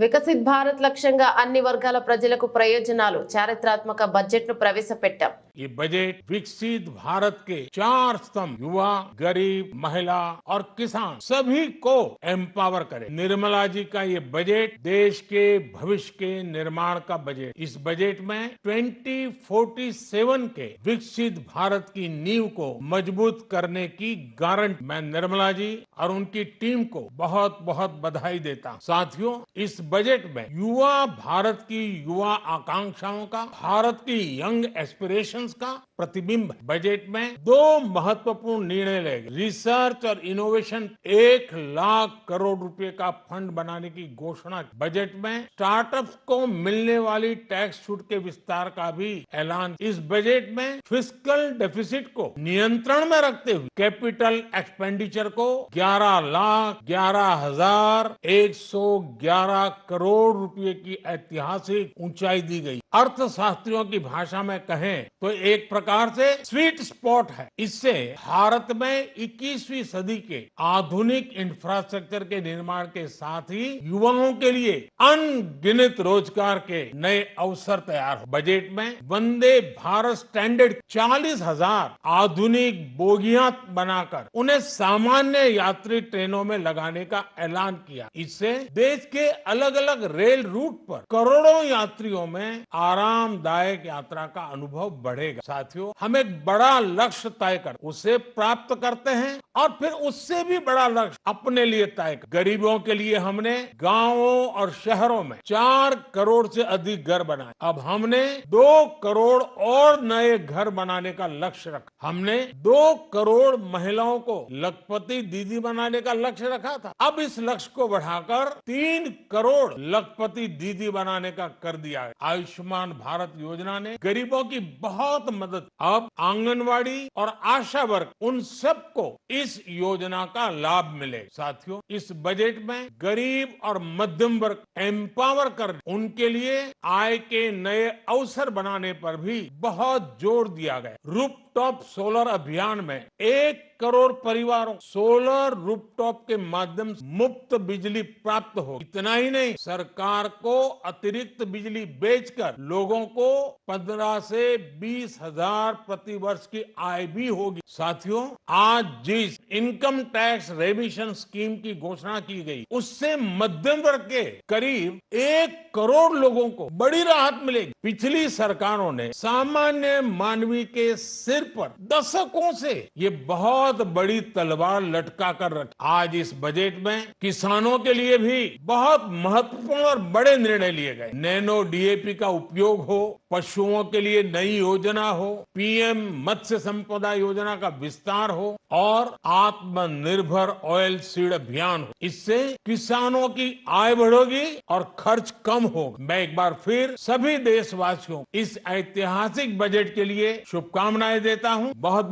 వికసిత్ భారత్ లక్ష్యంగా అన్ని వర్గాల ప్రజలకు ప్రయోజనాలు చారిత్రాత్మక బడ్జెట్ ను ప్రవేశపెట్టాం. ये बजट विकसित भारत के चार स्तंभ युवा, गरीब, महिला और किसान सभी को एम्पावर करे। निर्मला जी का ये बजट देश के भविष्य के निर्माण का बजट। इस बजट में 2047 के विकसित भारत की नींव को मजबूत करने की गारंटी। मैं निर्मला जी और उनकी टीम को बहुत बहुत बधाई देता हूं। साथियों, इस बजट में युवा भारत की युवा आकांक्षाओं का, भारत की यंग एस्पिरेशंस का प्रतिबिंब है। बजट में दो महत्वपूर्ण निर्णय लिए गए। रिसर्च और इनोवेशन 1,00,000 करोड़ रुपए का फंड बनाने की घोषणा। बजट में स्टार्टअप्स को मिलने वाली टैक्स छूट के विस्तार का भी ऐलान। इस बजट में फिस्कल डेफिसिट को नियंत्रण में रखते हुए कैपिटल एक्सपेंडिचर को 11,11,111 करोड़ रुपए की ऐतिहासिक ऊंचाई दी गई। अर्थशास्त्रियों की भाषा में कहें तो एक प्रकार से स्वीट स्पॉट है। इससे भारत में 21वीं सदी के आधुनिक इंफ्रास्ट्रक्चर के निर्माण के साथ ही युवाओं के लिए अनगिनत रोजगार के नए अवसर तैयार हो। बजट में वंदे भारत स्टैंडर्ड 40,000 आधुनिक बोगियां बनाकर उन्हें सामान्य यात्री ट्रेनों में लगाने का ऐलान किया। इससे देश के अलग अलग रेल रूट पर करोड़ों यात्रियों में आरामदायक यात्रा का अनुभव बढ़ेगा। साथियों, हम एक बड़ा लक्ष्य तय कर उसे प्राप्त करते हैं और फिर उससे भी बड़ा लक्ष्य अपने लिए तय कर। गरीबों के लिए हमने गांवों और शहरों में 4 करोड़ से अधिक घर बनाए। अब हमने 2 करोड़ और नए घर बनाने का लक्ष्य रखा। हमने 2 करोड़ महिलाओं को लखपति दीदी बनाने का लक्ष्य रखा था। अब इस लक्ष्य को बढ़ाकर 3 करोड़ लखपति दीदी बनाने का कर दिया है। आयुष्मान भारत योजना ने गरीबों की बहुत मदद। अब आंगनवाड़ी और आशा वर्ग उन सबको इस योजना का लाभ मिले। साथियों, इस बजट में गरीब और मध्यम वर्ग एम्पावर कर उनके लिए आय के नए अवसर बनाने पर भी बहुत जोर दिया गया। रूफटॉप सोलर अभियान में 1 करोड़ परिवारों सोलर रूफटॉप के माध्यम से मुफ्त बिजली प्राप्त हो। इतना ही नहीं, सरकार को अतिरिक्त बिजली बेचकर लोगों को 15 से 20 हजार प्रति वर्ष की आय भी होगी। साथियों, आज जिस इनकम टैक्स रेमिशन स्कीम की घोषणा की गई, उससे मध्यम वर्ग के करीब 1 करोड़ लोगों को बड़ी राहत मिलेगी। पिछली सरकारों ने सामान्य मानवी के सिर पर दशकों से ये बहुत बड़ी तलवार लटका कर रखी। आज इस बजट में किसानों के लिए भी बहुत महत्वपूर्ण और बड़े निर्णय लिए गए। नैनो डीएपी का उपयोग हो, पशुओं के लिए नई योजना हो, पीएम मत्स्य संपदा योजना का विस्तार हो और आत्मनिर्भर ऑयल सीड अभियान हो। इससे किसानों की आय बढ़ेगी और खर्च कम होगा। मैं एक बार फिर सभी देशवासियों इस ऐतिहासिक बजट के लिए शुभकामनाएं देता हूं। बहुत बहुत